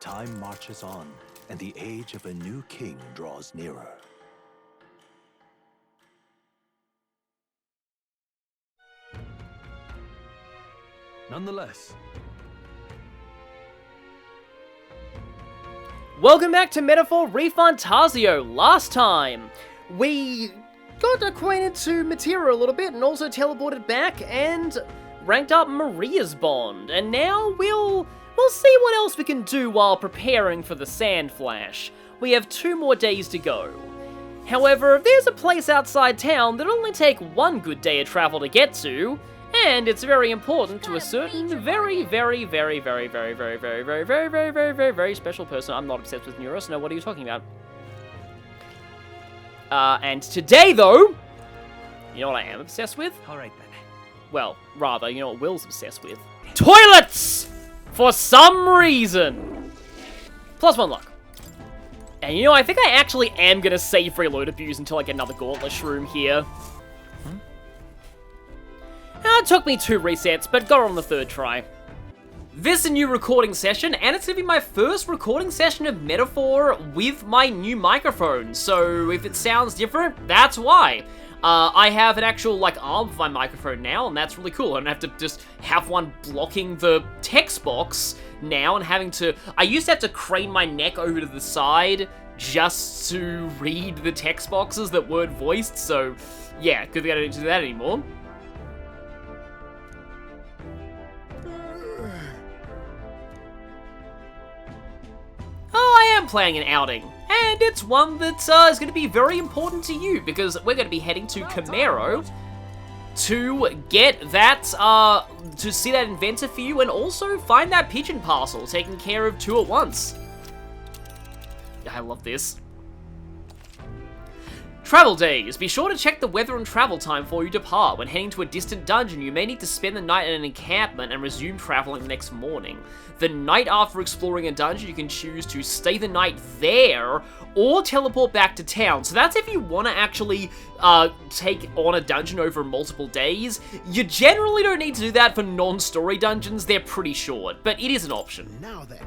Time marches on, and the age of a new king draws nearer. Nonetheless, Welcome back to Metaphor ReFantazio. Last time, we got acquainted to Matera a little bit and also teleported back and ranked up Maria's bond. And now we'll see what else we can do while preparing for the Sand Flash. We have 2 more days to go. However, there's a place outside town that'll only take 1 good day of travel to get to, and it's very important to a certain very special person. I'm not obsessed with Neuros. No, what are you talking about? And today, though, you know what I am obsessed with? alright then. Well, rather, you know what Will's obsessed with? Toilets! For some reason! +1 luck. And you know, I think I actually am gonna save Reload Abuse until I get another Gauntlet Shroom here. It took me 2 resets, but got on the 3rd try. This is a new recording session, and it's gonna be my first recording session of Metaphor with my new microphone, so if it sounds different, that's why. I have an actual, arm for my microphone now, and that's really cool. I don't have to just have one blocking the text box now and having to... I used to have to crane my neck over to the side just to read the text boxes that weren't voiced, so yeah, good thing I don't do that anymore. I am planning an outing, and it's one that is going to be very important to you, because we're going to be heading to Camaro to get that, to see that inventor for you, and also find that pigeon parcel, taking care of 2 at once. I love this. Travel days. Be sure to check the weather and travel time before you depart. When heading to a distant dungeon, you may need to spend the night in an encampment and resume traveling the next morning. The night after exploring a dungeon, you can choose to stay the night there or teleport back to town. So that's if you want to actually take on a dungeon over multiple days. You generally don't need to do that for non-story dungeons. They're pretty short, but it is an option. Now then.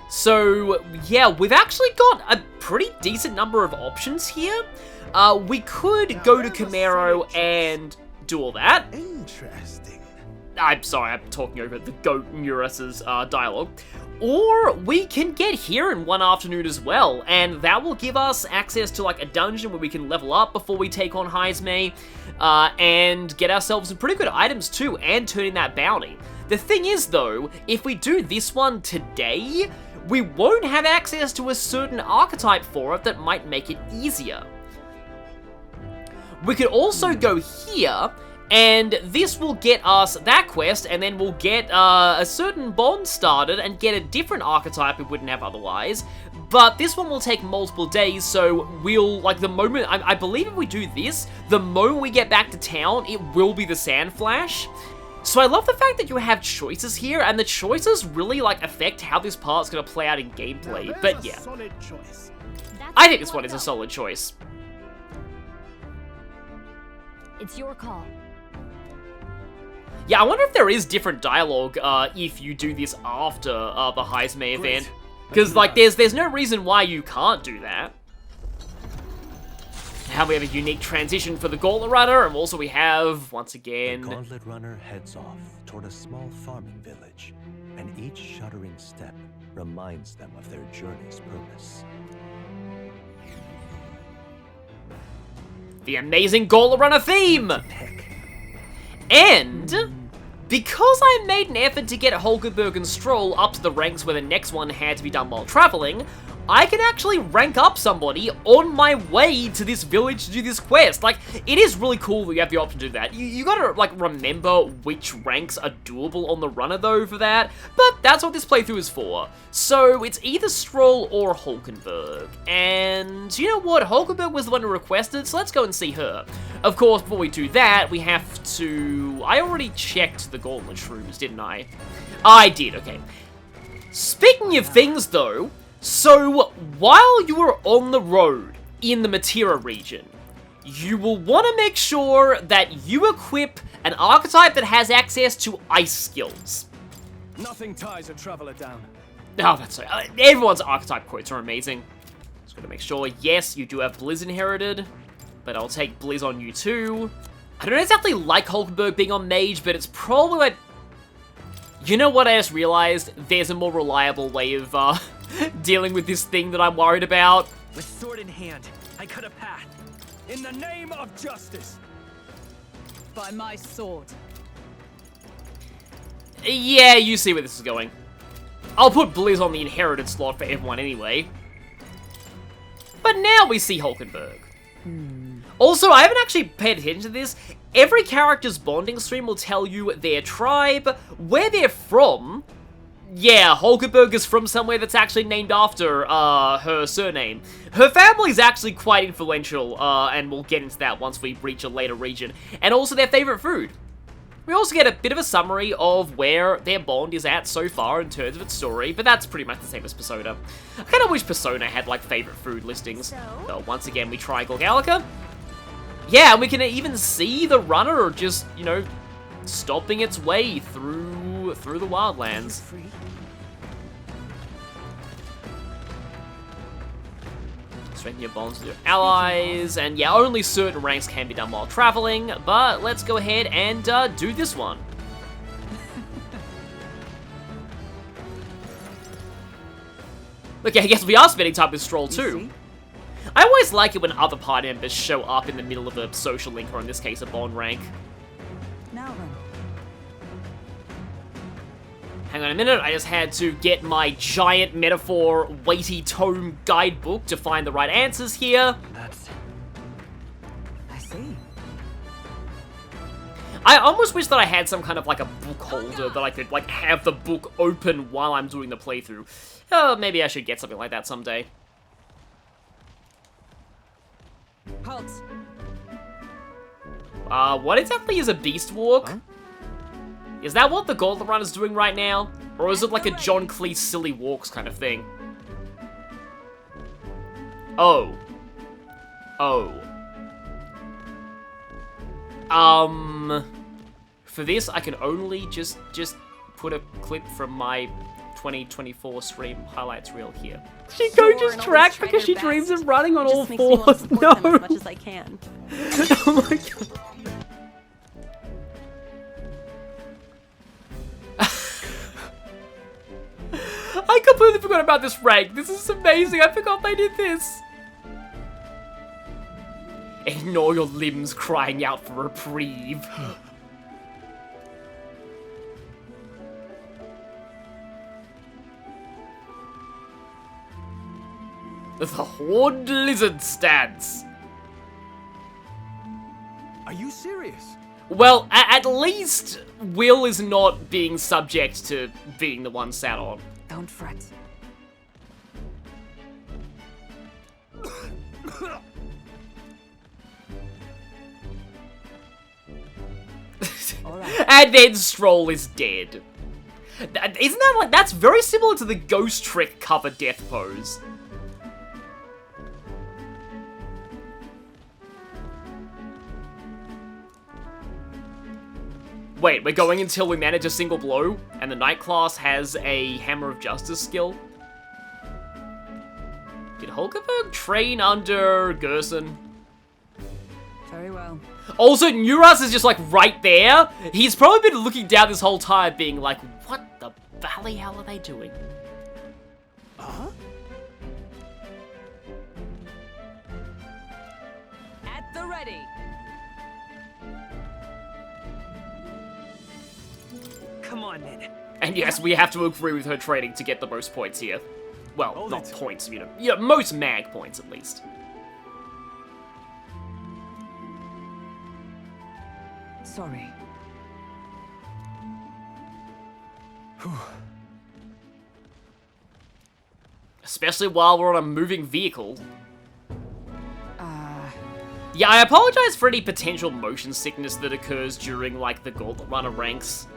So, yeah, we've actually got a pretty decent number of options here. We could go to Camaro and do all that. Interesting. I'm sorry, I'm talking over the goat Neurus's dialogue. Or we can get here in one afternoon as well, and that will give us access to, a dungeon where we can level up before we take on Heismay, and get ourselves some pretty good items too, and turn in that bounty. The thing is, though, if we do this one today, we won't have access to a certain archetype for it that might make it easier. We could also go here, and this will get us that quest, and then we'll get a certain bond started and get a different archetype we wouldn't have otherwise. But this one will take multiple days, so we'll, the moment, I believe if we do this, the moment we get back to town, it will be the Sand Flash. So I love the fact that you have choices here, and the choices really, affect how this part's gonna play out in gameplay, but yeah. Solid choice. I think this one is a solid choice. It's your call. Yeah, I wonder if there is different dialogue, if you do this after, the Heismay event. Because, there's no reason why you can't do that. Now we have a unique transition for the Gauntlet Runner, and also we have, once again... The Gauntlet Runner heads off toward a small farming village, and each shuddering step reminds them of their journey's purpose. The amazing Gauntlet Runner theme! And... because I made an effort to get Hulkenberg and Stroll up to the ranks where the next one had to be done while traveling, I can actually rank up somebody on my way to this village to do this quest. It is really cool that you have the option to do that. You gotta, remember which ranks are doable on the runner, though, for that. But that's what this playthrough is for. So, it's either Stroll or Hulkenberg. And, you know what? Hulkenberg was the one who requested, so let's go and see her. Of course, before we do that, we have to... I already checked the Gauntlet Shrooms, didn't I? I did, okay. Speaking of things, though... So, while you are on the road in the Matera region, you will want to make sure that you equip an archetype that has access to ice skills. Nothing ties a traveler down. Oh, that's so... everyone's archetype quotes are amazing. Just gotta make sure, yes, you do have Blizz inherited, but I'll take Blizz on you too. I don't exactly like Hulkenberg being on Mage, but it's probably like... You know what I just realized? There's a more reliable way of dealing with this thing that I'm worried about. With sword in hand, I cut a path. In the name of justice. By my sword. Yeah, you see where this is going. I'll put Blizz on the inherited slot for everyone anyway. But now we see Hulkenberg. Also, I haven't actually paid attention to this. Every character's bonding stream will tell you their tribe, where they're from. Yeah, Hulkenberg is from somewhere that's actually named after her surname. Her family's actually quite influential, and we'll get into that once we reach a later region. And also their favorite food. We also get a bit of a summary of where their bond is at so far in terms of its story, but that's pretty much the same as Persona. I kind of wish Persona had, like, favorite food listings. So, once again, we try Galgalica. Yeah, and we can even see the runner just, you know, stomping its way through the wildlands. Strengthen your bonds with your allies, and yeah, only certain ranks can be done while traveling, but let's go ahead and do this one. Okay, I guess we are spending time with Stroll too. I always like it when other party members show up in the middle of a social link, or in this case, a bond rank. Now then. Hang on a minute, I just had to get my giant metaphor weighty tome guidebook to find the right answers here. I see. I almost wish that I had some kind of like a book holder that I could like have the book open while I'm doing the playthrough. Maybe I should get something like that someday. Halt. What exactly is a beast walk? Huh? Is that what the Golden Run is doing right now? Or is it like a John Cleese silly walks kind of thing? Oh. For this, I can only just put a clip from my 2024 stream highlights reel here. She coaches track because she dreams of running on all fours. No. As much as I can. Oh my god. I completely forgot about this rank. This is amazing. I forgot they did this. Ignore your limbs crying out for reprieve. The Horned Lizard stance. Are you serious? Well, at least Will is not being subject to being the one sat on. Don't fret. And then Stroll is dead. Isn't that like, that's very similar to the Ghost Trick cover death pose. Wait, we're going until we manage a single blow, and the Knight class has a Hammer of Justice skill? Did Hulkenberg train under Gerson? Very well. Also, Nuras is just like right there. He's probably been looking down this whole time being like, what the valley hell are they doing? Huh? At the ready. Come on, then. And yes, we have to agree with her training to get the most points here. Well, not points, you know, most mag points at least. Sorry. Especially while we're on a moving vehicle. Yeah, I apologize for any potential motion sickness that occurs during, like, the Golden Runner ranks.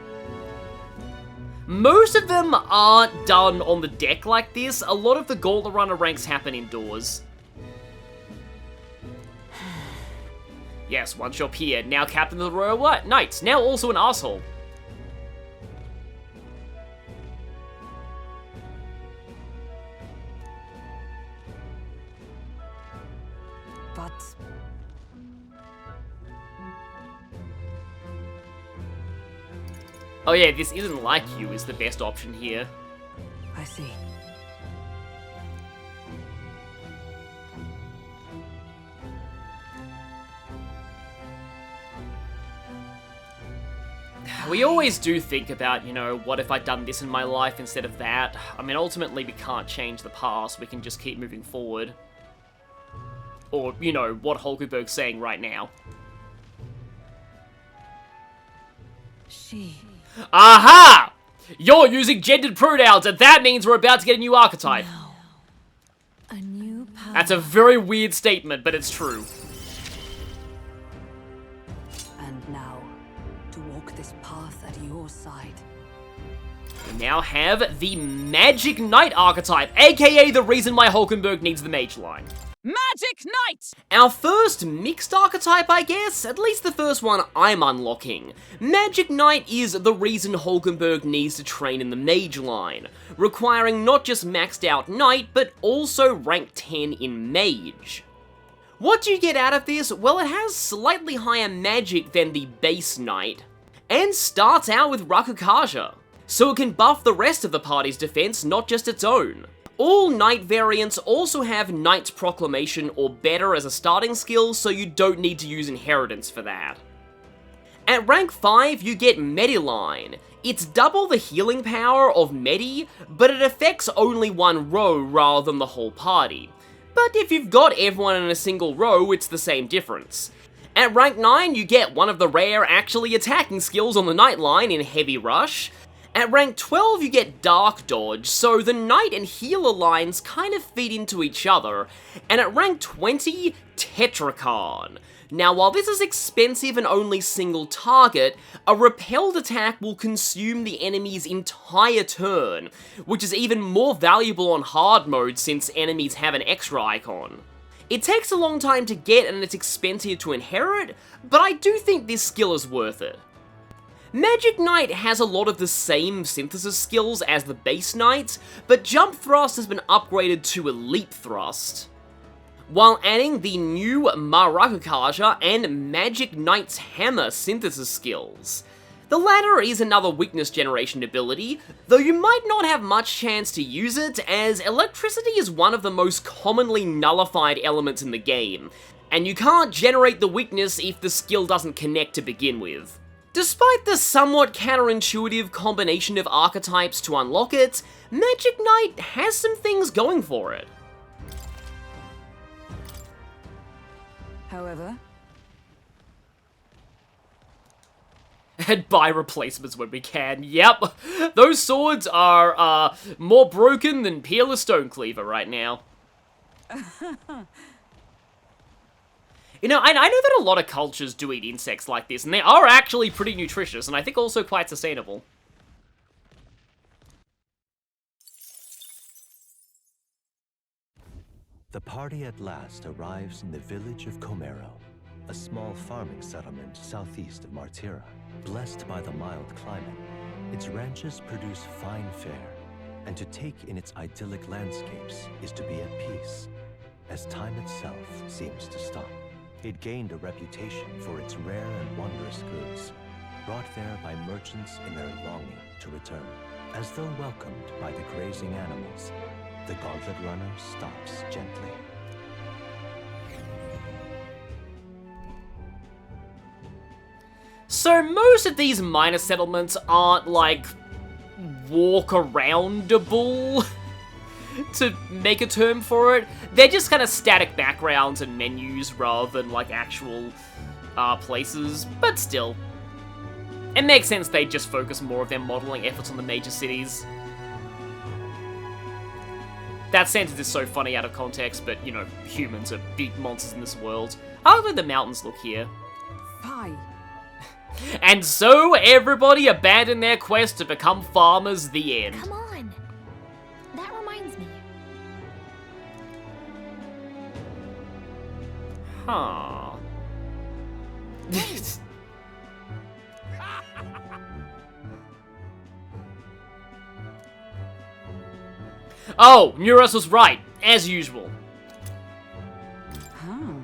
Most of them aren't done on the deck like this. A lot of the Golden Runner ranks happen indoors. Yes, once you're here, now Captain of the Royal Knights, now also an asshole. but Oh yeah, this isn't like you is the best option here. I see. We always do think about, you know, what if I'd done this in my life instead of that? I mean, ultimately we can't change the past, we can just keep moving forward. Or, you know, what Hulkenberg's saying right now. She. Aha! You're using gendered pronouns, and that means we're about to get a new archetype. Now, a new power. That's a very weird statement, but it's true. And now, to walk this path at your side. We now have the Magic Knight archetype, aka the reason why Hulkenberg needs the Mage line. Magic Knight! Our first mixed archetype, I guess, at least the first one I'm unlocking. Magic Knight is the reason Hulkenberg needs to train in the Mage line, requiring not just maxed out Knight, but also rank 10 in Mage. What do you get out of this? Well, it has slightly higher magic than the base Knight, and starts out with Rakukaja, so it can buff the rest of the party's defense, not just its own. All Knight variants also have Knight's Proclamation or better as a starting skill, so you don't need to use Inheritance for that. At rank 5, you get Mediline. It's double the healing power of Medi, but it affects only one row rather than the whole party. But if you've got everyone in a single row, it's the same difference. At rank 9, you get one of the rare actually attacking skills on the Knight line in Heavy Rush. At rank 12, you get Dark Dodge, so the Knight and Healer lines kind of feed into each other. And at rank 20, Tetrakarn. Now, while this is expensive and only single target, a repelled attack will consume the enemy's entire turn, which is even more valuable on hard mode since enemies have an extra icon. It takes a long time to get and it's expensive to inherit, but I do think this skill is worth it. Magic Knight has a lot of the same synthesis skills as the base Knight, but Jump Thrust has been upgraded to Elite Thrust, while adding the new Marakukaja and Magic Knight's Hammer synthesis skills. The latter is another weakness generation ability, though you might not have much chance to use it, as electricity is one of the most commonly nullified elements in the game, and you can't generate the weakness if the skill doesn't connect to begin with. Despite the somewhat counterintuitive combination of archetypes to unlock it, Magic Knight has some things going for it. However, And buy replacements when we can. Yep, those swords are more broken than Peerless Stonecleaver right now. You know, I know that a lot of cultures do eat insects like this, and they are actually pretty nutritious, and I think also quite sustainable. The party at last arrives in the village of Comero, a small farming settlement southeast of Martira. Blessed by the mild climate, its ranches produce fine fare, and to take in its idyllic landscapes is to be at peace, as time itself seems to stop. It gained a reputation for its rare and wondrous goods, brought there by merchants in their longing to return. As though welcomed by the grazing animals, the Gauntlet Runner stops gently. So most of these minor settlements aren't, like, walk-aroundable, to make a term for it. They're just kind of static backgrounds and menus rather than, like, actual places, but still. It makes sense they just focus more of their modeling efforts on the major cities. That sentence is so funny out of context, but, you know, humans are big monsters in this world. How do the mountains look here? Pie. And so, everybody abandoned their quest to become farmers, the end. Come on. That reminds me. Huh. Oh, Neuros was right, as usual. Huh.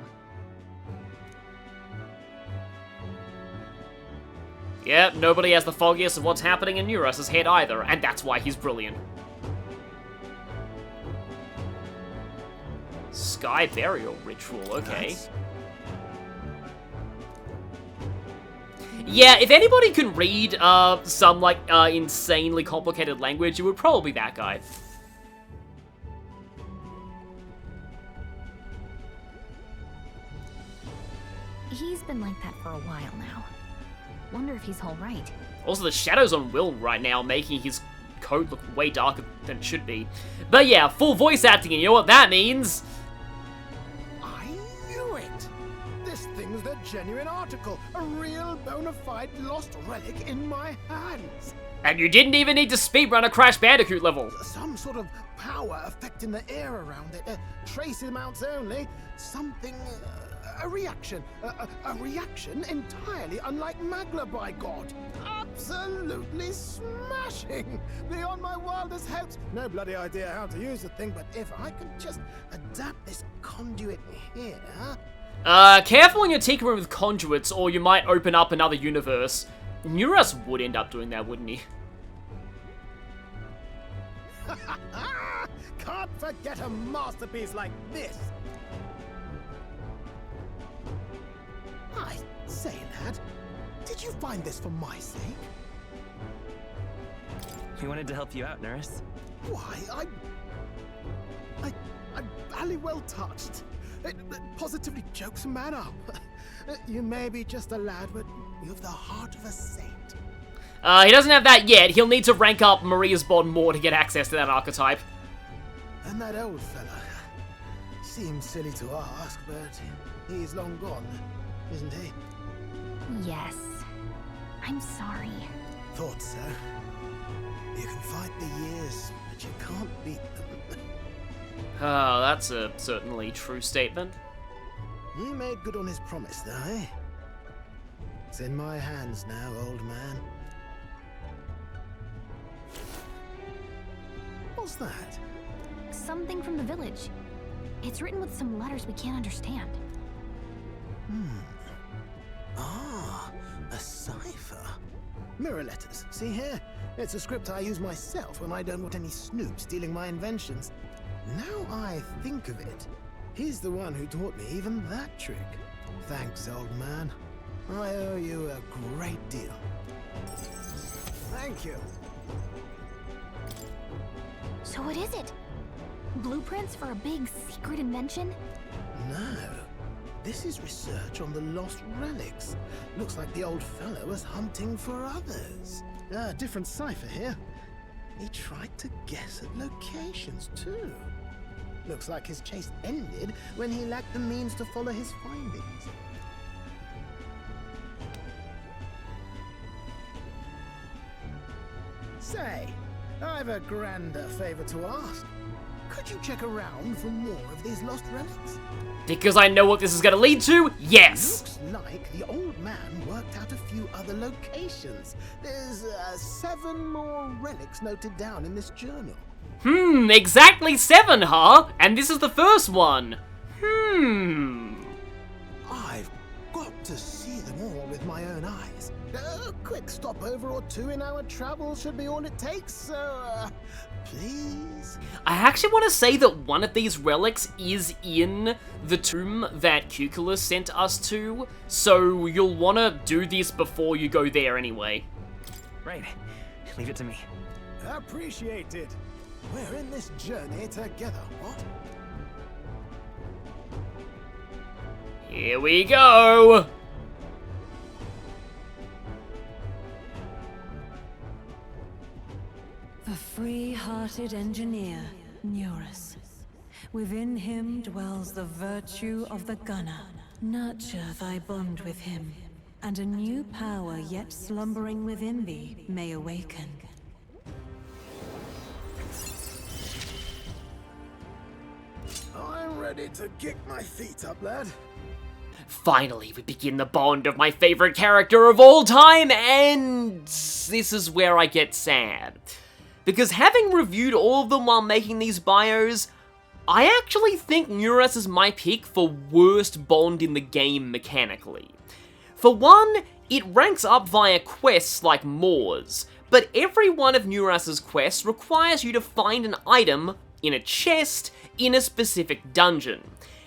Yep, nobody has the foggiest of what's happening in Eurus' head either, and that's why he's brilliant. Sky Burial Ritual, okay. Yeah, if anybody can read some, like, insanely complicated language, it would probably be that guy. He's been like that for a while now. Wonder if he's alright. Also, the shadows on Will right now making his coat look way darker than it should be. But yeah, full voice acting, and you know what that means? I knew it! This thing's the genuine article, a real bona fide lost relic in my hands. And you didn't even need to speedrun a Crash Bandicoot level. Some sort of power affecting the air around it, trace amounts only, something, a reaction entirely unlike Magla, by God. Absolutely smashing, beyond my wildest hopes. No bloody idea how to use the thing, but if I could just adapt this conduit here... Careful when you're tinkering with conduits, or you might open up another universe. Eurus would end up doing that, wouldn't he? Can't forget a masterpiece like this. I say, lad, did you find this for my sake? We wanted to help you out, nurse. Why, I'm barely well touched. It positively chokes a man up. You may be just a lad, but you have the heart of a saint. He doesn't have that yet. He'll need to rank up Maria's Bond more to get access to that archetype. And that old fella. Seems silly to ask, but he's long gone, isn't he? Yes. I'm sorry. Thought so. You can fight the years, but you can't beat them. Oh, that's a certainly true statement. He made good on his promise, though, eh? It's in my hands now, old man. What's that? Something from the village. It's written with some letters we can't understand. Ah, a cipher. Mirror letters, see here? It's a script I use myself when I don't want any snoop stealing my inventions. Now I think of it, he's the one who taught me even that trick. Thanks, old man. I owe you a great deal. Thank you. So what is it? Blueprints for a big secret invention? No. This is research on the lost relics. Looks like the old fellow was hunting for others. Different cipher here. He tried to guess at locations, too. Looks like his chase ended when he lacked the means to follow his findings. Say, I've a grander favor to ask. Could you check around for more of these lost relics? Because I know what this is going to lead to? Yes! Looks like the old man worked out a few other locations. There's 7 more relics noted down in this journal. Exactly 7, huh? And this is the first one. I've got to see them all with my own eyes. A quick stopover or 2 in our travels should be all it takes, so, please? I actually want to say that one of these relics is in the tomb that Cuculus sent us to, so you'll want to do this before you go there anyway. Right. Leave it to me. Appreciated. We're in this journey together, what? Here we go! The free-hearted engineer, Eurus. Within him dwells the virtue of the gunner. Nurture thy bond with him, and a new power yet slumbering within thee may awaken. I'm ready to kick my feet up, lad. Finally, we begin the bond of my favorite character of all time, and this is where I get sad. Because having reviewed all of them while making these bios, I actually think Eurus is my pick for worst Bond in the game mechanically. For one, It ranks up via quests like Moors, but every one of Nuras's quests requires you to find an item in a chest in a specific dungeon.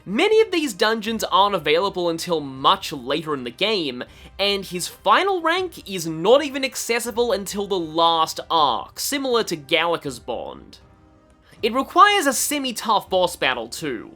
Many of these dungeons aren't available until much later in the game, and his final rank is not even accessible until the last arc, similar to Gallica's Bond. It requires a semi-tough boss battle too.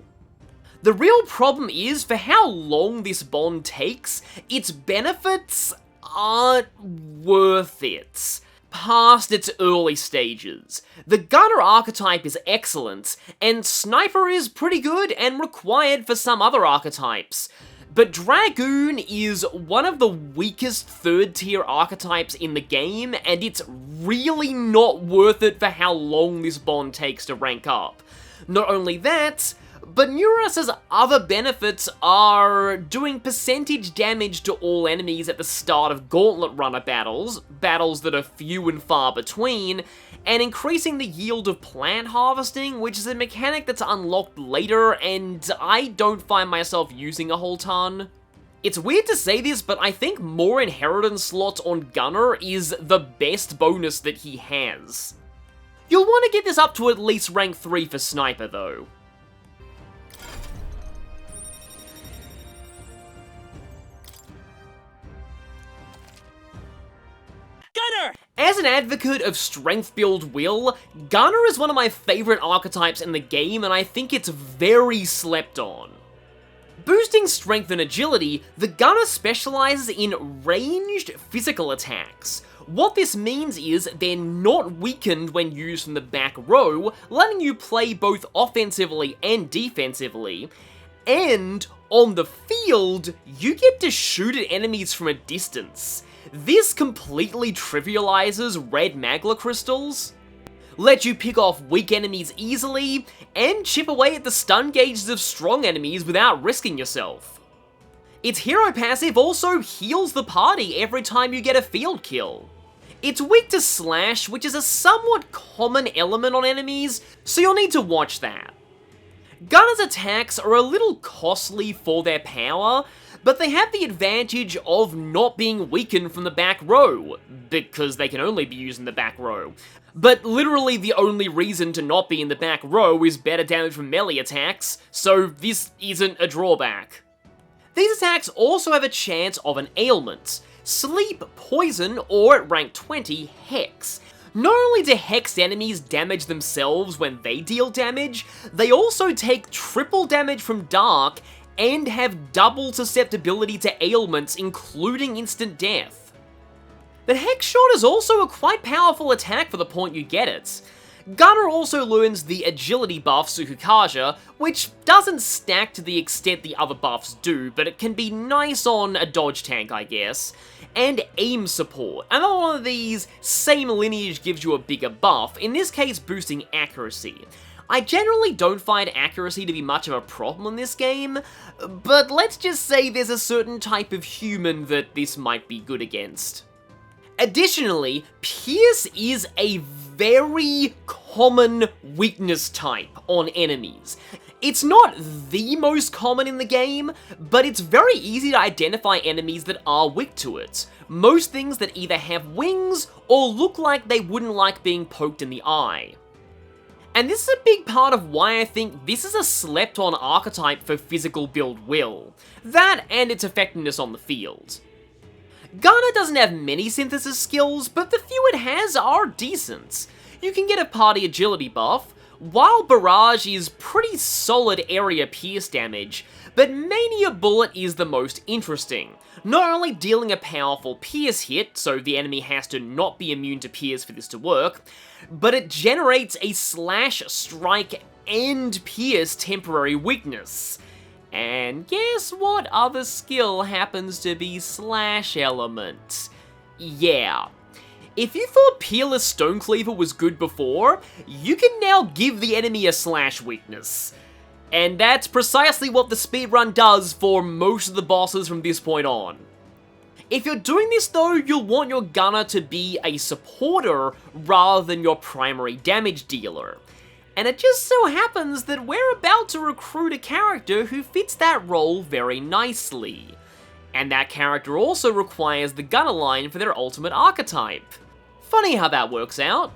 The real problem is, for how long this bond takes, its benefits aren't worth it. Past its early stages. The Gunner archetype is excellent, and Sniper is pretty good and required for some other archetypes. But Dragoon is one of the weakest third-tier archetypes in the game, and it's really not worth it for how long this bond takes to rank up. Not only that, but Nuras's other benefits are doing percentage damage to all enemies at the start of Gauntlet Runner battles that are few and far between, and increasing the yield of plant harvesting, which is a mechanic that's unlocked later, and I don't find myself using a whole ton. It's weird to say this, but I think more inheritance slots on Gunner is the best bonus that he has. You'll want to get this up to at least rank 3 for Sniper though. Gunner! As an advocate of strength build will, Gunner is one of my favourite archetypes in the game, and I think it's very slept on. Boosting strength and agility, the Gunner specialises in ranged physical attacks. What this means is they're not weakened when used from the back row, letting you play both offensively and defensively, and on the field, you get to shoot at enemies from a distance. This completely trivializes red Magla crystals, lets you pick off weak enemies easily, and chip away at the stun gauges of strong enemies without risking yourself. Its hero passive also heals the party every time you get a field kill. It's weak to slash, which is a somewhat common element on enemies, so you'll need to watch that. Gunner's attacks are a little costly for their power, but they have the advantage of not being weakened from the back row, because they can only be used in the back row. But literally the only reason to not be in the back row is better damage from melee attacks, so this isn't a drawback. These attacks also have a chance of an ailment: Sleep, Poison, or at rank 20, Hex. Not only do Hexed enemies damage themselves when they deal damage, they also take triple damage from Dark and have double susceptibility to ailments, including instant death. But Hex Shot is also a quite powerful attack for the point you get it. Gunner also learns the agility buff Sukukaja, which doesn't stack to the extent the other buffs do, but it can be nice on a dodge tank, I guess. And aim support. Another one of these, same lineage gives you a bigger buff, in this case boosting accuracy. I generally don't find accuracy to be much of a problem in this game, but let's just say there's a certain type of human that this might be good against. Additionally, Pierce is a very common weakness type on enemies. It's not the most common in the game, but it's very easy to identify enemies that are weak to it. Most things that either have wings or look like they wouldn't like being poked in the eye. And this is a big part of why I think this is a slept-on archetype for physical build will. That and its effectiveness on the field. Gunner doesn't have many synthesis skills, but the few it has are decent. You can get a party agility buff, while Barrage is pretty solid area pierce damage, but Mania Bullet is the most interesting. Not only dealing a powerful pierce hit, so the enemy has to not be immune to pierce for this to work, but it generates a slash, strike, and pierce temporary weakness. And guess what other skill happens to be slash element? Yeah. If you thought Peerless Stonecleaver was good before, you can now give the enemy a slash weakness. And that's precisely what the speedrun does for most of the bosses from this point on. If you're doing this though, you'll want your Gunner to be a supporter rather than your primary damage dealer. And it just so happens that we're about to recruit a character who fits that role very nicely. And that character also requires the Gunner line for their ultimate archetype. Funny how that works out.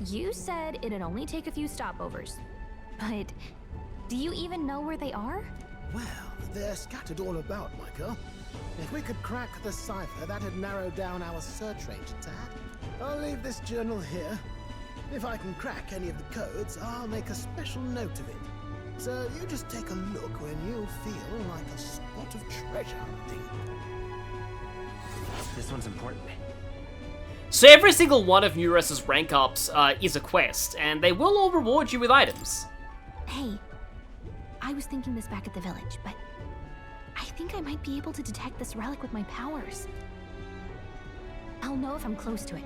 You said it'd only take a few stopovers. But do you even know where they are? Well, they're scattered all about, Michael. If we could crack the cipher, that'd narrow down our search range a tad. I'll leave this journal here. If I can crack any of the codes, I'll make a special note of it. So you just take a look when you feel like a spot of treasure hunting. This one's important. So every single one of Neurus's rank ups is a quest, and they will all reward you with items. Hey, I was thinking this back at the village, but I think I might be able to detect this relic with my powers. I'll know if I'm close to it.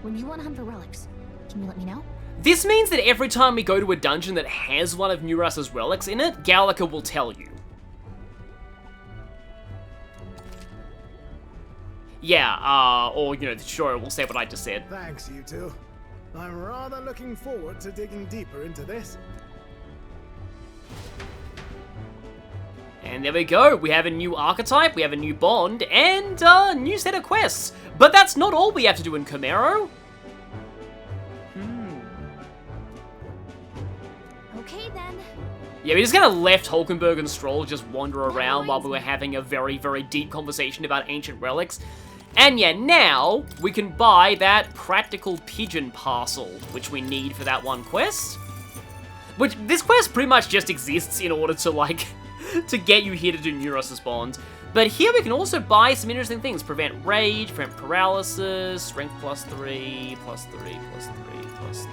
When you want to hunt for relics, can you let me know? This means that every time we go to a dungeon that has one of Neurus's relics in it, Gallica will tell you. Yeah, or, you know, sure, we'll say what I just said. Thanks, you two. I'm rather looking forward to digging deeper into this. And there we go, we have a new archetype, we have a new bond, and a new set of quests. But that's not all we have to do in Chimero. Okay then. Yeah, we just kind of left Hulkenberg and Stroll just wander around while we were having a very, very deep conversation about ancient relics. And yeah, now we can buy that practical pigeon parcel, which we need for that one quest. Which, this quest pretty much just exists in order to, like, to get you here to do Neurus's bond. But here we can also buy some interesting things. Prevent rage, prevent paralysis, strength +3, +3, +3, plus...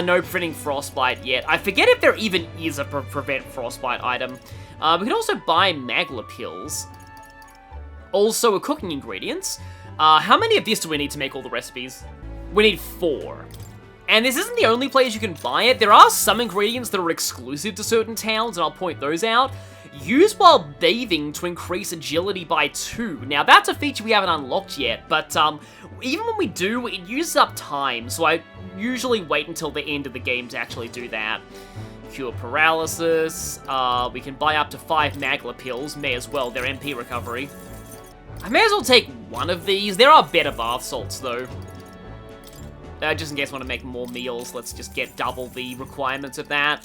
no preventing frostbite yet. I forget if there even is a prevent frostbite item. We can also buy Magla pills. Also a cooking ingredients. How many of this do we need to make all the recipes? We need 4. And this isn't the only place you can buy it. There are some ingredients that are exclusive to certain towns, and I'll point those out. Use while bathing to increase agility by 2. Now, that's a feature we haven't unlocked yet, but even when we do, it uses up time, so I usually wait until the end of the game to actually do that. Cure paralysis. We can buy up to 5 Magla pills. May as well. They're MP recovery. I may as well take one of these. There are better bath salts, though. Just in case I want to make more meals, let's just get double the requirements of that.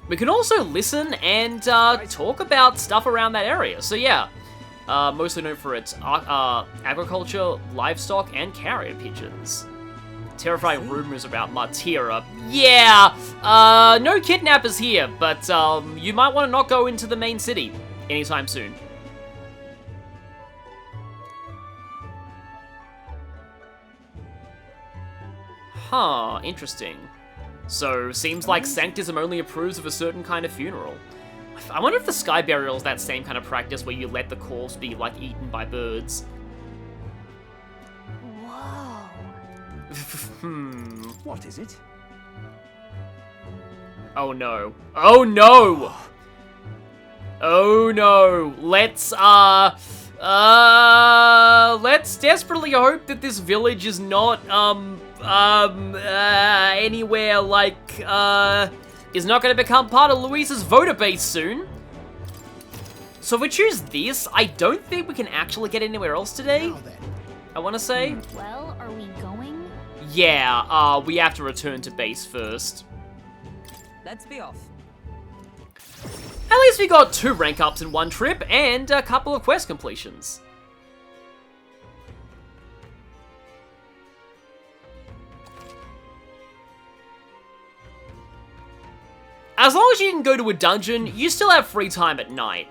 We can also listen and talk about stuff around that area. So yeah, mostly known for its agriculture, livestock, and carrier pigeons. Terrifying rumors about Martira. Yeah, no kidnappers here, but you might want to not go into the main city anytime soon. Huh, interesting. So, seems like Sanctism only approves of a certain kind of funeral. I wonder if the Sky Burial is that same kind of practice where you let the corpse be, like, eaten by birds. Whoa. What is it? Oh no. Oh no! Oh no. Let's desperately hope that this village is not, anywhere like, is not going to become part of Luis's voter base soon. So if we choose this, I don't think we can actually get anywhere else today. Now then. I want to say. Well, are we going? Yeah, we have to return to base first. Let's be off. At least we got 2 rank ups in one trip and a couple of quest completions. As long as you can go to a dungeon, you still have free time at night.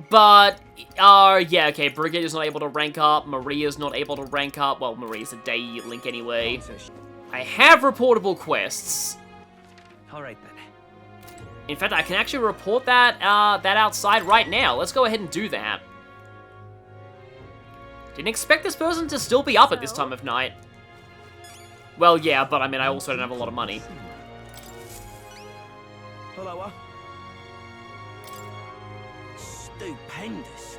But, yeah, okay, Brigitte is not able to rank up, Maria's not able to rank up, well, Maria's a day link anyway. I have reportable quests. Alright then. In fact, I can actually report that, that outside right now. Let's go ahead and do that. Didn't expect this person to still be up at this time of night. Well, yeah, but I mean, I also don't have a lot of money. Hello. Stupendous.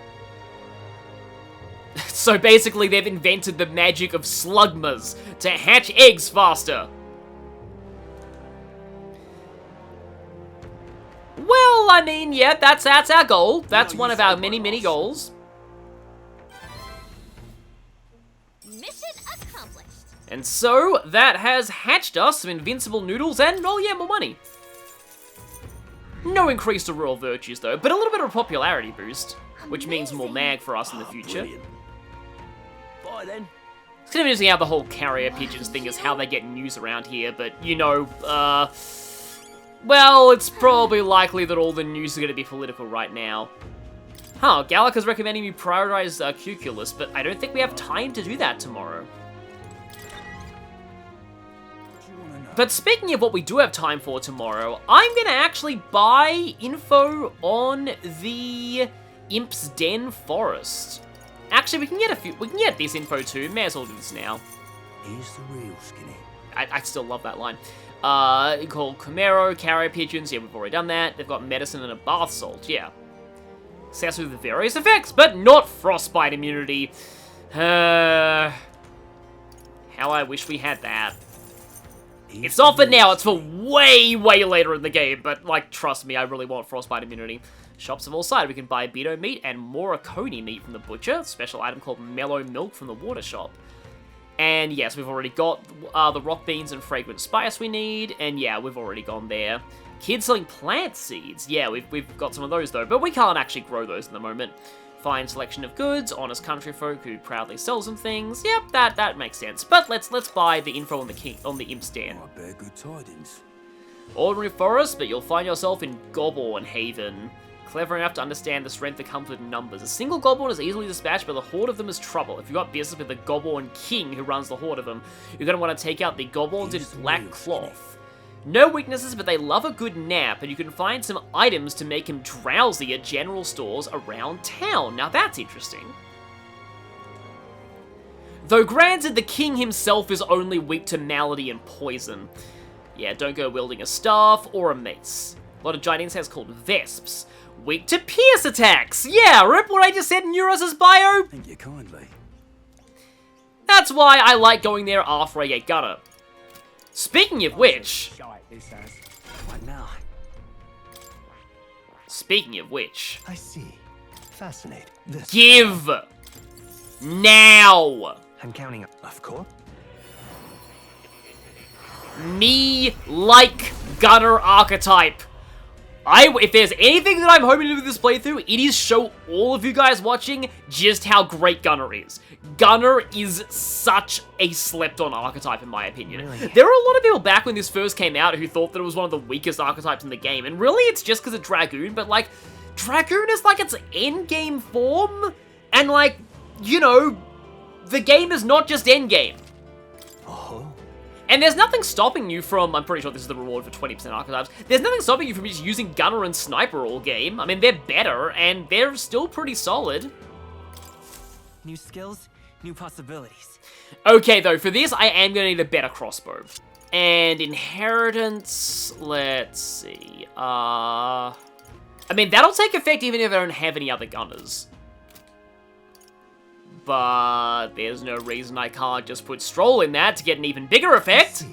So basically, they've invented the magic of slugmas to hatch eggs faster. Well, I mean, yeah, that's our goal. That's one of our many goals. Mission accomplished. And so, that has hatched us some invincible noodles and, oh yeah, more money. No increase to royal virtues though, but a little bit of a popularity boost, which means more mag for us in the future. Brilliant. Bye then. It's kind of interesting how the whole carrier pigeons thing is how they get news around here, but, you know, well, it's probably likely that all the news is going to be political right now. Huh, Gallic is recommending we prioritize Cuculus, but I don't think we have time to do that tomorrow. But speaking of what we do have time for tomorrow, I'm going to actually buy info on the Imp's Den Forest. Actually, we can get this info too. May as well do this now. Here's the real skinny. I still love that line. Called Chimero, carrier pigeons. Yeah, we've already done that. They've got medicine and a bath salt. Yeah. Sass with the various effects, but not frostbite immunity. How I wish we had that. It's not for now, it's for way later in the game, but, like, trust me, I really want frostbite immunity. Shops of all sides, we can buy Beto meat and Moroconi meat from the butcher, special item called Mellow Milk from the water shop. And yes, we've already got the rock beans and fragrant spice we need, and yeah, we've already gone there. Kids selling plant seeds, yeah, we've got some of those though, but we can't actually grow those at the moment. Fine selection of goods, honest country folk who proudly sells them things. Yep, that makes sense. But let's buy the info on the Imp's Den. I bear good tidings. Ordinary forest, but you'll find yourself in Goblin Haven. Clever enough to understand the strength that comes with numbers. A single Goblin is easily dispatched, but the horde of them is trouble. If you've got business with the Goblin King who runs the horde of them, you're going to want to take out the Goblins in black cloth. No weaknesses, but they love a good nap, and you can find some items to make him drowsy at general stores around town. Now that's interesting. Though granted, the king himself is only weak to malady and poison. Yeah, don't go wielding a staff or a mace. A lot of giant insects called Vesps. Weak to pierce attacks! Yeah, rip what I just said in Eurus' bio! Thank you kindly. That's why I like going there after I get Gunner. Speaking of which... What now? Speaking of which... I see. Fascinating. This. Give! Now! I'm counting. Of course. Me like Gunner archetype. If there's anything that I'm hoping to do with this playthrough, it is show all of you guys watching just how great Gunner is. Gunner is such a slept-on archetype, in my opinion. Really? There were a lot of people back when this first came out who thought that it was one of the weakest archetypes in the game, and really it's just because of Dragoon, but, like, Dragoon is, like, its endgame form, and, like, you know, the game is not just endgame. Oh. And there's nothing stopping you from, I'm pretty sure this is the reward for 20% archetypes, there's nothing stopping you from just using Gunner and Sniper all game. I mean, they're better, and they're still pretty solid. New skills, new possibilities. Okay, though, for this, I am going to need a better crossbow. And Inheritance, let's see, I mean, that'll take effect even if I don't have any other Gunners. But there's no reason I can't just put Stroll in that to get an even bigger effect.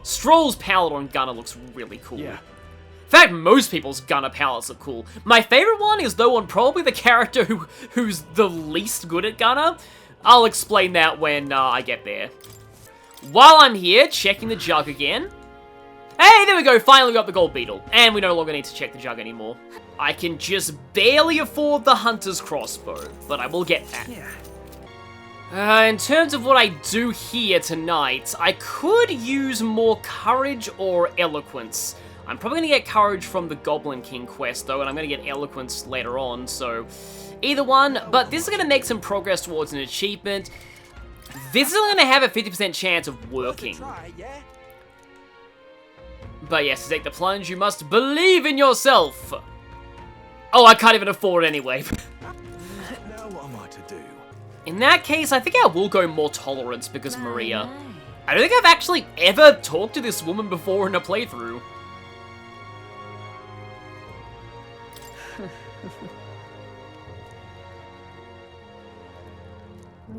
Stroll's palette on Gunner looks really cool. Yeah. In fact, most people's Gunner palettes look cool. My favorite one is, though, on probably the character who's the least good at Gunner. I'll explain that when I get there. While I'm here, checking the jug again. Hey, there we go, finally got the gold beetle. And we no longer need to check the jug anymore. I can just barely afford the hunter's crossbow, but I will get that. Yeah. In terms of what I do here tonight, I could use more courage or eloquence. I'm probably going to get courage from the Goblin King quest, though, and I'm going to get eloquence later on, so either one. But this is going to make some progress towards an achievement. This is going to have a 50% chance of working. Try, yeah? But yes, to take the plunge, you must believe in yourself. Oh, I can't even afford it anyway. Now what am I to do? In that case, I think I will go more tolerance because Maria. I don't think I've actually ever talked to this woman before in a playthrough.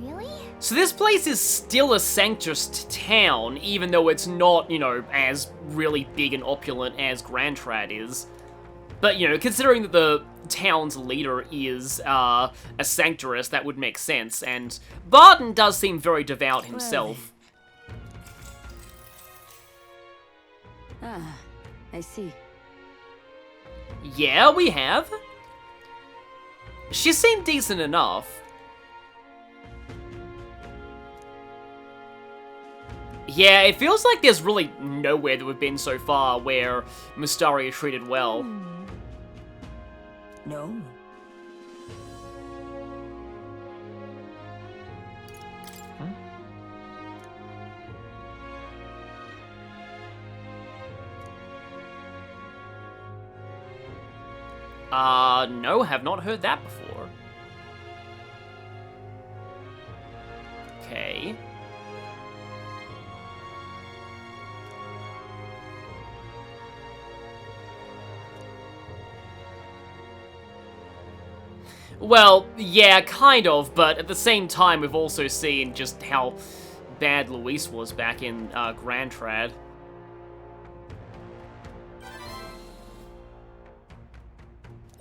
Really? So this place is still a Sanctus town, even though it's not, you know, as really big and opulent as Grand Trad is. But, you know, considering that the town's leader is a Sanctorus, that would make sense, and Barton does seem very devout himself. Ah, I see. Yeah, we have. She seemed decent enough. Yeah, it feels like there's really nowhere that we've been so far where Mystari are treated well. No. No, have not heard that before. Okay. Well, yeah, kind of, but at the same time, we've also seen just how bad Luis was back in Grand Trad.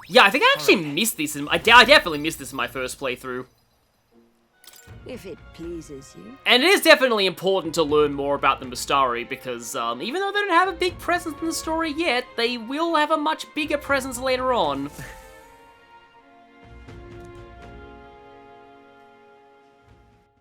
Yeah, I think I actually missed this. I definitely missed this in my first playthrough. If it pleases you. And it is definitely important to learn more about the Mystari, because even though they don't have a big presence in the story yet, they will have a much bigger presence later on.